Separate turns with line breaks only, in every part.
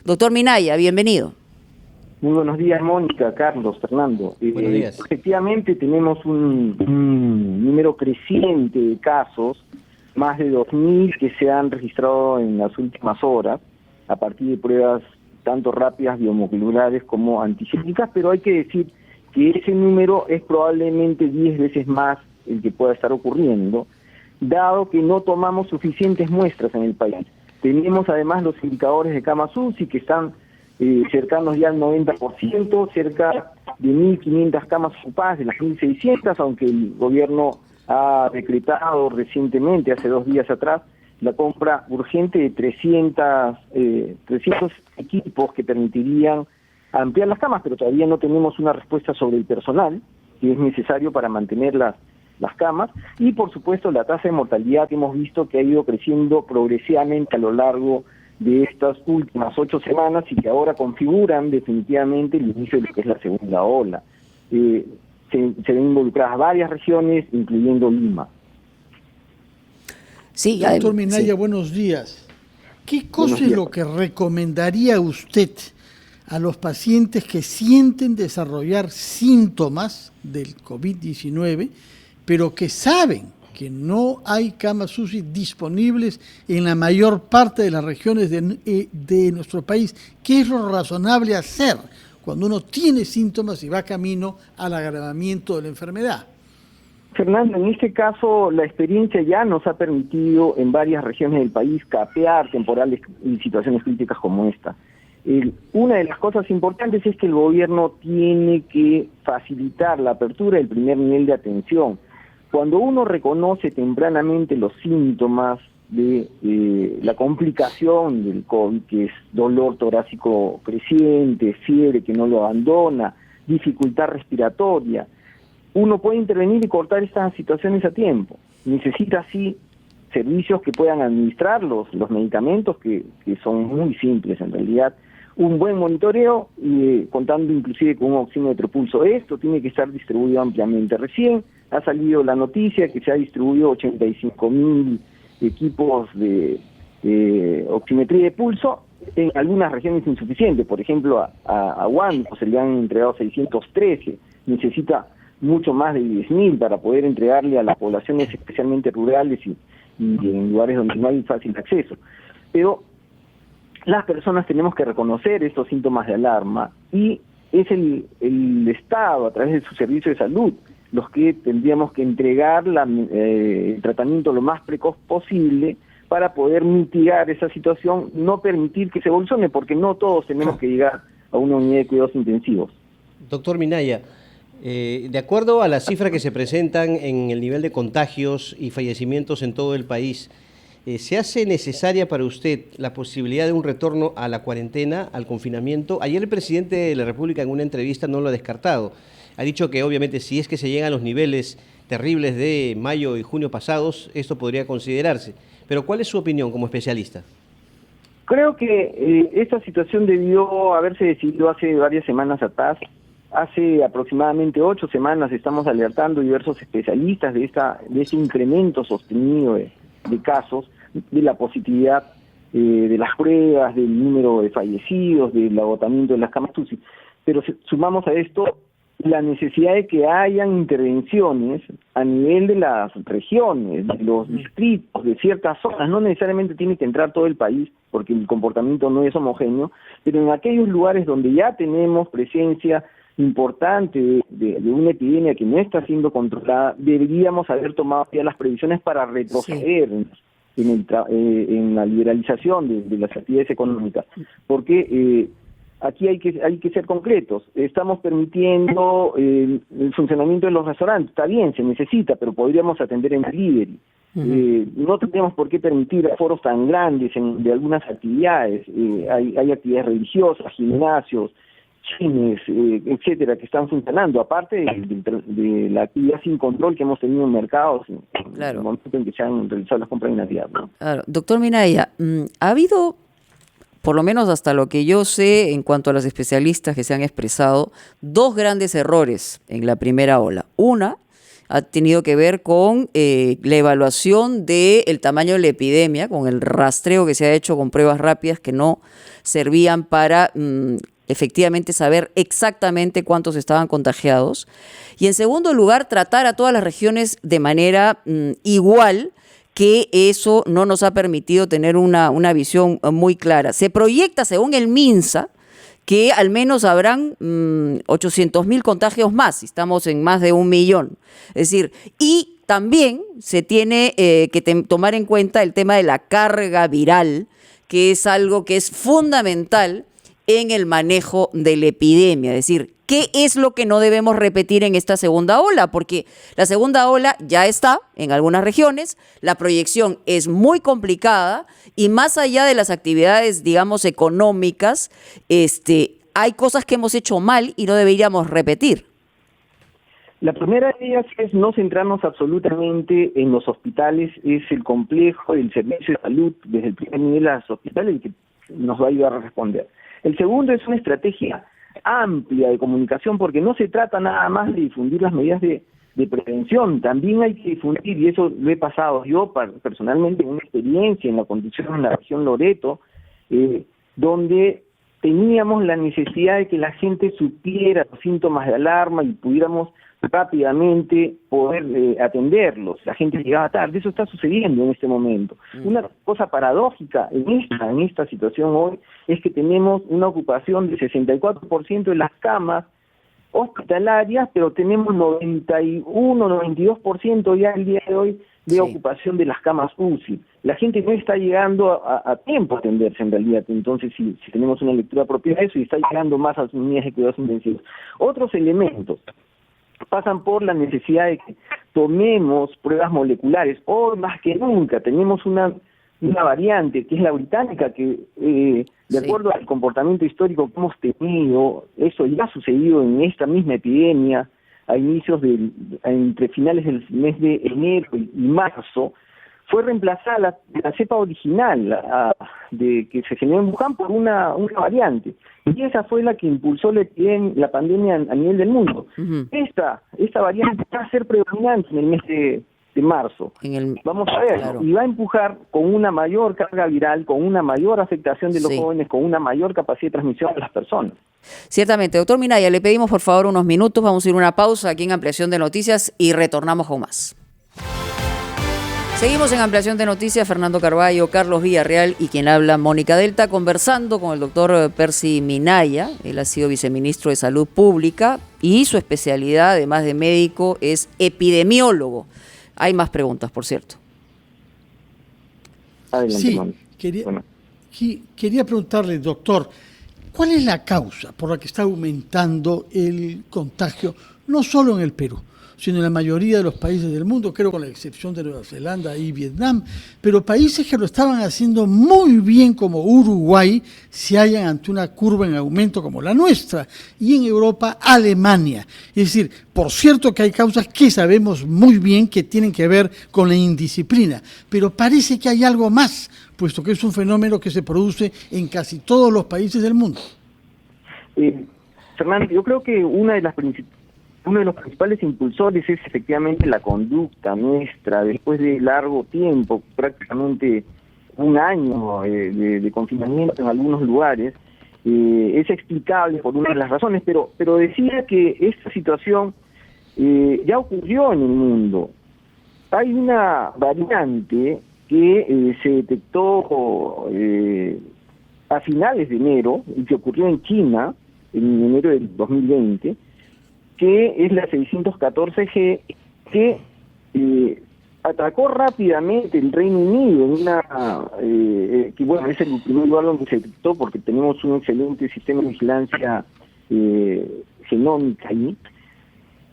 Doctor Minaya, bienvenido.
Muy buenos días, Mónica, Carlos, Fernando.
Buenos días.
Efectivamente tenemos un número creciente de casos, más de 2.000 que se han registrado en las últimas horas, a partir de pruebas tanto rápidas biomoleculares como antigénicas, pero hay que decir que ese número es probablemente 10 veces más el que pueda estar ocurriendo, dado que no tomamos suficientes muestras en el país. Tenemos además los indicadores de camas UCI que están cercanos ya al 90%, cerca de 1.500 camas ocupadas de las 1.600, aunque el gobierno ha decretado recientemente, hace 2 días atrás, la compra urgente de 300 equipos que permitirían ampliar las camas, pero todavía no tenemos una respuesta sobre el personal que es necesario para mantener las camas, y por supuesto la tasa de mortalidad que hemos visto que ha ido creciendo progresivamente a lo largo de estas últimas 8 semanas y que ahora configuran definitivamente el inicio de lo que es la segunda ola. Se ven involucradas varias regiones, incluyendo Lima.
Sí,
Doctor Minaya, buenos días. ¿Qué cosa es lo que recomendaría usted a los pacientes que sienten desarrollar síntomas del COVID-19, pero que saben que no hay camas UCI disponibles en la mayor parte de las regiones de nuestro país? ¿Qué es lo razonable hacer cuando uno tiene síntomas y va camino al agravamiento de la enfermedad?
Fernando, en este caso la experiencia ya nos ha permitido en varias regiones del país capear temporales y situaciones críticas como esta. Una de las cosas importantes es que el gobierno tiene que facilitar la apertura del primer nivel de atención. Cuando uno reconoce tempranamente los síntomas de la complicación del COVID, que es dolor torácico creciente, fiebre que no lo abandona, dificultad respiratoria, uno puede intervenir y cortar estas situaciones a tiempo. Necesita así servicios que puedan administrar los medicamentos, que son muy simples en realidad, un buen monitoreo, contando inclusive con un oxímetro pulso. Esto tiene que estar distribuido ampliamente. Recién ha salido la noticia que se ha distribuido 85.000 equipos de oximetría de pulso, en algunas regiones insuficientes. Por ejemplo, a Huánuco se le han entregado 613, necesita mucho más de 10.000 para poder entregarle a las poblaciones especialmente rurales y en lugares donde no hay fácil acceso. Pero las personas tenemos que reconocer estos síntomas de alarma y es el Estado, a través de su servicio de salud, los que tendríamos que entregar el tratamiento lo más precoz posible para poder mitigar esa situación, no permitir que se evolucione, porque no todos tenemos que llegar a una unidad de cuidados intensivos.
Doctor Minaya, de acuerdo a las cifras que se presentan en el nivel de contagios y fallecimientos en todo el país, ¿se hace necesaria para usted la posibilidad de un retorno a la cuarentena, al confinamiento? Ayer el presidente de la República en una entrevista no lo ha descartado. Ha dicho que obviamente si es que se llegan a los niveles terribles de mayo y junio pasados, esto podría considerarse. Pero ¿cuál es su opinión como especialista?
Creo que esta situación debió haberse decidido hace varias semanas atrás. Hace aproximadamente 8 semanas estamos alertando diversos especialistas de este incremento sostenido de casos, de la positividad de las pruebas, del número de fallecidos, del agotamiento de las camas UCI. Pero sumamos a esto la necesidad de que hayan intervenciones a nivel de las regiones, de los distritos, de ciertas zonas. No necesariamente tiene que entrar todo el país, porque el comportamiento no es homogéneo, pero en aquellos lugares donde ya tenemos presencia importante de una epidemia que no está siendo controlada, deberíamos haber tomado ya las previsiones para retroceder en la liberalización de las actividades económicas, porque aquí hay que ser concretos. Estamos permitiendo el funcionamiento de los restaurantes, está bien, se necesita, pero podríamos atender en delivery. No tendríamos por qué permitir aforos tan grandes de algunas actividades. Hay actividades religiosas, gimnasios, cines, etcétera, que están funcionando, aparte de la actividad sin control que hemos tenido en mercados en el momento en que se han realizado las compras de Navidad, ¿no?
Claro. Doctor Minaya, ha habido, por lo menos hasta lo que yo sé, en cuanto a los especialistas que se han expresado, 2 grandes errores en la primera ola. Una ha tenido que ver con la evaluación del tamaño de la epidemia, con el rastreo que se ha hecho con pruebas rápidas que no servían para efectivamente saber exactamente cuántos estaban contagiados. Y en segundo lugar, tratar a todas las regiones de manera igual, que eso no nos ha permitido tener una visión muy clara. Se proyecta, según el MINSA, que al menos habrán 800.000 contagios más, estamos en más de 1 millón. Es decir, y también se tiene que tomar en cuenta el tema de la carga viral, que es algo que es fundamental en el manejo de la epidemia. Es decir, ¿qué es lo que no debemos repetir en esta segunda ola? Porque la segunda ola ya está en algunas regiones, la proyección es muy complicada y más allá de las actividades, digamos, económicas, hay cosas que hemos hecho mal y no deberíamos repetir.
La primera de ellas es no centrarnos absolutamente en los hospitales, es el complejo del servicio de salud desde el primer nivel a los hospitales el que nos va a ayudar a responder. El segundo es una estrategia amplia de comunicación, porque no se trata nada más de difundir las medidas de prevención, también hay que difundir, y eso lo he pasado yo personalmente en una experiencia en la conducción en la región Loreto, donde teníamos la necesidad de que la gente supiera los síntomas de alarma y pudiéramos rápidamente poder atenderlos. La gente llegaba tarde, eso está sucediendo en este momento. Una cosa paradójica en esta situación hoy es que tenemos una ocupación de 64% de las camas hospitalarias, pero tenemos 92% ya el día de hoy de ocupación de las camas UCI. La gente no está llegando a tiempo a atenderse en realidad, entonces si tenemos una lectura propia de eso, y está llegando más a las unidades de cuidados intensivos. Otros elementos pasan por la necesidad de que tomemos pruebas moleculares. Hoy más que nunca tenemos una variante que es la británica, que de acuerdo al comportamiento histórico que hemos tenido, eso ya ha sucedido en esta misma epidemia a inicios entre finales del mes de enero y marzo, fue reemplazada la cepa original que se generó en Wuhan por una variante, y esa fue la que impulsó la pandemia a nivel del mundo. Esta variante va a ser predominante en el mes de marzo. Vamos a ver, y va a empujar con una mayor carga viral, con una mayor afectación de los jóvenes, con una mayor capacidad de transmisión de las personas.
Ciertamente. Doctor Minaya, le pedimos por favor unos minutos, vamos a ir a una pausa aquí en Ampliación de Noticias y retornamos con más. Seguimos en Ampliación de Noticias, Fernando Carballo, Carlos Villarreal y quien habla, Mónica Delta, conversando con el doctor Percy Minaya. Él ha sido viceministro de Salud Pública y su especialidad, además de médico, es epidemiólogo. Hay más preguntas, por cierto.
Adelante,
quería preguntarle, doctor, ¿cuál es la causa por la que está aumentando el contagio, no solo en el Perú, sino en la mayoría de los países del mundo, creo con la excepción de Nueva Zelanda y Vietnam, pero países que lo estaban haciendo muy bien como Uruguay se hallan ante una curva en aumento como la nuestra, y en Europa, Alemania? Es decir, por cierto que hay causas que sabemos muy bien que tienen que ver con la indisciplina, pero parece que hay algo más, puesto que es un fenómeno que se produce en casi todos los países del mundo.
Fernando, yo creo que uno de los principales impulsores es efectivamente la conducta nuestra, después de largo tiempo, prácticamente un año de confinamiento en algunos lugares. Es explicable por una de las razones, pero decía que esta situación ya ocurrió en el mundo. Hay una variante que se detectó a finales de enero y que ocurrió en China en enero del 2020, que es la 614G, que atacó rápidamente el Reino Unido, que bueno, es el primer lugar donde se detectó, porque tenemos un excelente sistema de vigilancia genómica ahí.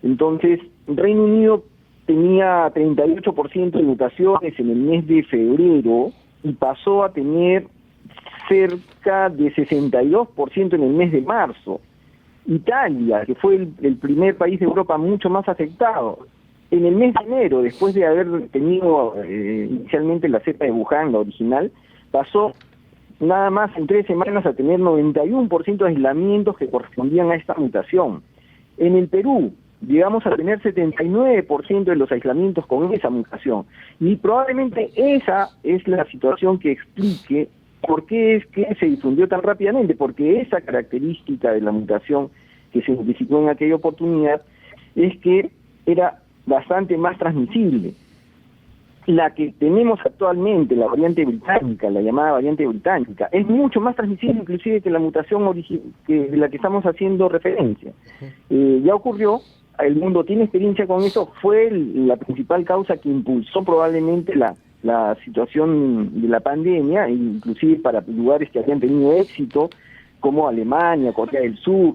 Entonces, el Reino Unido tenía 38% de mutaciones en el mes de febrero y pasó a tener cerca de 62% en el mes de marzo. Italia, que fue el primer país de Europa mucho más afectado, en el mes de enero, después de haber tenido inicialmente la cepa de Wuhan, la original, pasó nada más en 3 semanas a tener 91% de aislamientos que correspondían a esta mutación. En el Perú, llegamos a tener 79% de los aislamientos con esa mutación. Y probablemente esa es la situación que explique por qué es que se difundió tan rápidamente, porque esa característica de la mutación que se identificó en aquella oportunidad es que era bastante más transmisible. La que tenemos actualmente, la variante británica, la llamada variante británica, es mucho más transmisible inclusive que la mutación de la que estamos haciendo referencia. Ya ocurrió, el mundo tiene experiencia con eso, fue la principal causa que impulsó probablemente la situación de la pandemia, inclusive para lugares que habían tenido éxito, como Alemania, Corea del Sur,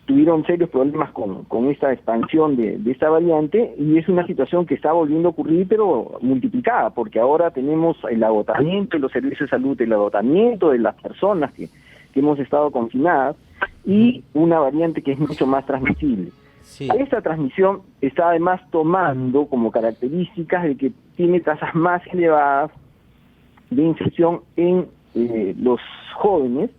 tuvieron serios problemas con esta expansión de esta variante, y es una situación que está volviendo a ocurrir, pero multiplicada, porque ahora tenemos el agotamiento de los servicios de salud, el agotamiento de las personas que hemos estado confinadas, y una variante que es mucho más transmisible.
Sí.
Esta transmisión está además tomando como características de que tiene tasas más elevadas de infección en los jóvenes,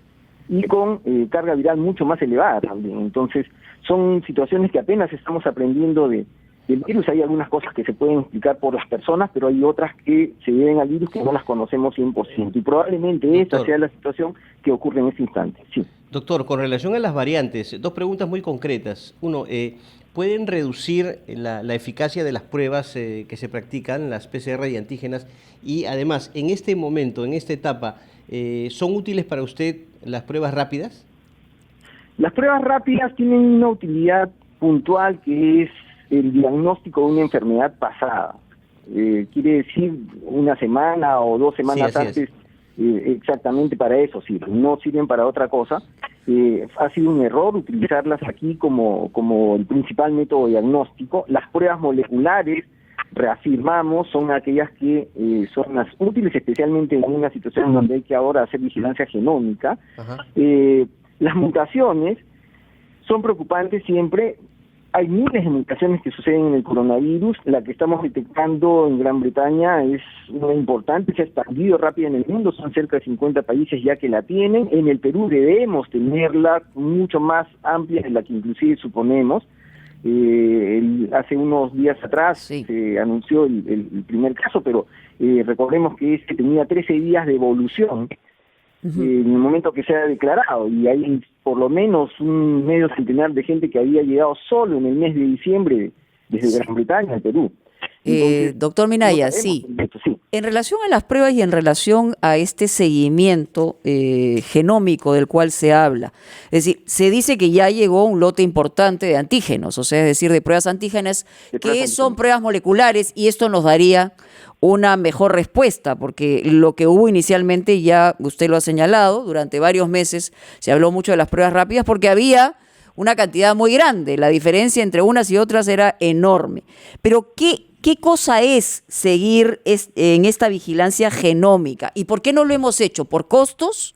y con carga viral mucho más elevada también. Entonces, son situaciones que apenas estamos aprendiendo del virus. Hay algunas cosas que se pueden explicar por las personas, pero hay otras que se deben al virus que no las conocemos 100%. Y probablemente esta sea la situación que ocurre en este instante. Sí.
Doctor, con relación a las variantes, dos preguntas muy concretas. Uno, ¿pueden reducir la eficacia de las pruebas que se practican, las PCR y antígenas? Y además, en este momento, en esta etapa, ¿son útiles para usted las pruebas rápidas?
Las pruebas rápidas tienen una utilidad puntual, que es el diagnóstico de una enfermedad pasada. Quiere decir una semana o 2 semanas antes, exactamente para eso sirven, no sirven para otra cosa. Ha sido un error utilizarlas aquí como el principal método diagnóstico. Las pruebas moleculares, reafirmamos, son aquellas que son las útiles, especialmente en una situación donde hay que ahora hacer vigilancia genómica. Las mutaciones son preocupantes siempre. Hay miles de mutaciones que suceden en el coronavirus. La que estamos detectando en Gran Bretaña es muy importante, se ha expandido rápido en el mundo, son cerca de 50 países ya que la tienen. En el Perú debemos tenerla mucho más amplia de la que inclusive suponemos. Hace unos días atrás se anunció el primer caso, pero recordemos que este tenía 13 días de evolución en el momento que se ha declarado, y hay por lo menos un medio centenar de gente que había llegado solo en el mes de diciembre desde Gran Bretaña al Perú. Entonces,
doctor Minaya, sí. En relación a las pruebas y en relación a este seguimiento genómico del cual se habla, es decir, se dice que ya llegó un lote importante de antígenos, o sea, es decir, de pruebas antígenas, que son pruebas moleculares, y esto nos daría una mejor respuesta, porque lo que hubo inicialmente, ya usted lo ha señalado, durante varios meses se habló mucho de las pruebas rápidas porque había una cantidad muy grande, la diferencia entre unas y otras era enorme. Pero ¿qué cosa es seguir en esta vigilancia genómica? ¿Y por qué no lo hemos hecho? ¿Por costos?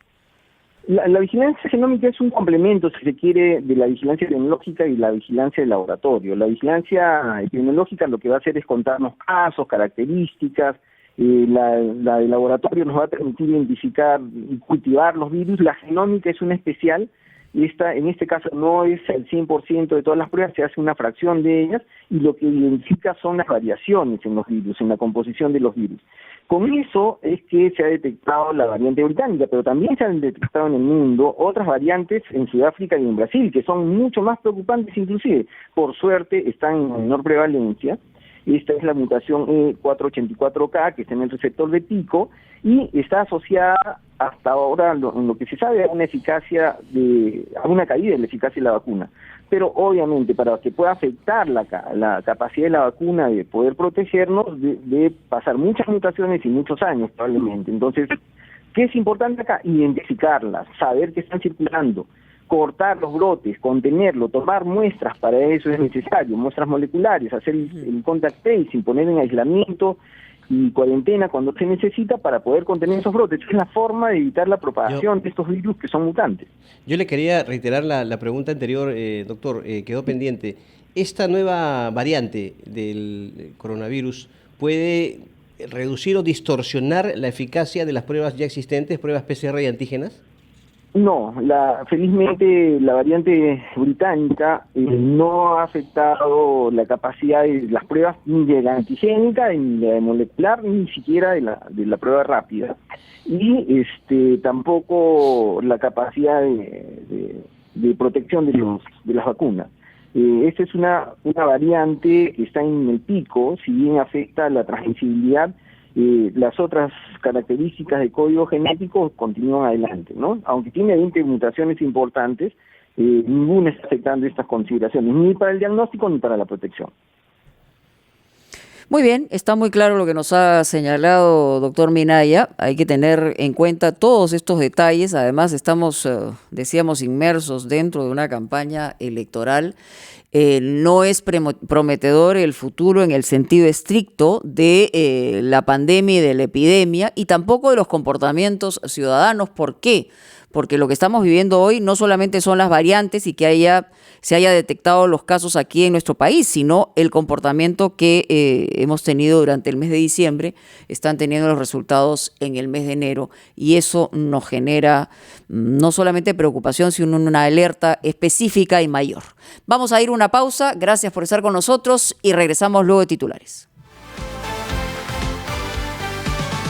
La vigilancia genómica es un complemento, si se quiere, de la vigilancia epidemiológica y la vigilancia de laboratorio. La vigilancia epidemiológica lo que va a hacer es contarnos casos, características. La de laboratorio nos va a permitir identificar y cultivar los virus. La genómica es una especial. En este caso no es el 100% de todas las pruebas, se hace una fracción de ellas, y lo que identifica son las variaciones en los virus, en la composición de los virus. Con eso es que se ha detectado la variante británica, pero también se han detectado en el mundo otras variantes en Sudáfrica y en Brasil, que son mucho más preocupantes inclusive. Por suerte están en menor prevalencia. Esta es la mutación E484K, que está en el receptor de pico, y está asociada hasta ahora, en lo que se sabe, a una caída de la eficacia de la vacuna. Pero obviamente, para que pueda afectar la capacidad de la vacuna de poder protegernos, de pasar muchas mutaciones y muchos años probablemente. Entonces, ¿qué es importante acá? Identificarlas, saber que están circulando, cortar los brotes, contenerlo, tomar muestras, para eso es necesario, muestras moleculares, hacer el contact tracing, poner en aislamiento y cuarentena cuando se necesita para poder contener esos brotes. Es la forma de evitar la propagación de estos virus que son mutantes.
Yo le quería reiterar la pregunta anterior, doctor, quedó pendiente. ¿Esta nueva variante del coronavirus puede reducir o distorsionar la eficacia de las pruebas ya existentes, pruebas PCR y antígenas?
No, felizmente la variante británica no ha afectado la capacidad de las pruebas ni de la antigénica, ni de la molecular, ni siquiera de la prueba rápida. Y tampoco la capacidad de protección de las vacunas. Esta es una variante que está en el pico, si bien afecta la transmisibilidad, las otras características de código genético continúan adelante, ¿no? Aunque tiene 20 mutaciones importantes, ninguna está afectando estas consideraciones, ni para el diagnóstico ni para la protección.
Muy bien, está muy claro lo que nos ha señalado doctor Minaya. Hay que tener en cuenta todos estos detalles. Además, estamos, decíamos, inmersos dentro de una campaña electoral. No es prometedor el futuro en el sentido estricto de la pandemia y de la epidemia, y tampoco de los comportamientos ciudadanos. ¿Por qué? Porque lo que estamos viviendo hoy no solamente son las variantes y que se haya detectado los casos aquí en nuestro país, sino el comportamiento que hemos tenido durante el mes de diciembre, están teniendo los resultados en el mes de enero, y eso nos genera no solamente preocupación, sino una alerta específica y mayor. Vamos a ir a una pausa, gracias por estar con nosotros y regresamos luego de titulares.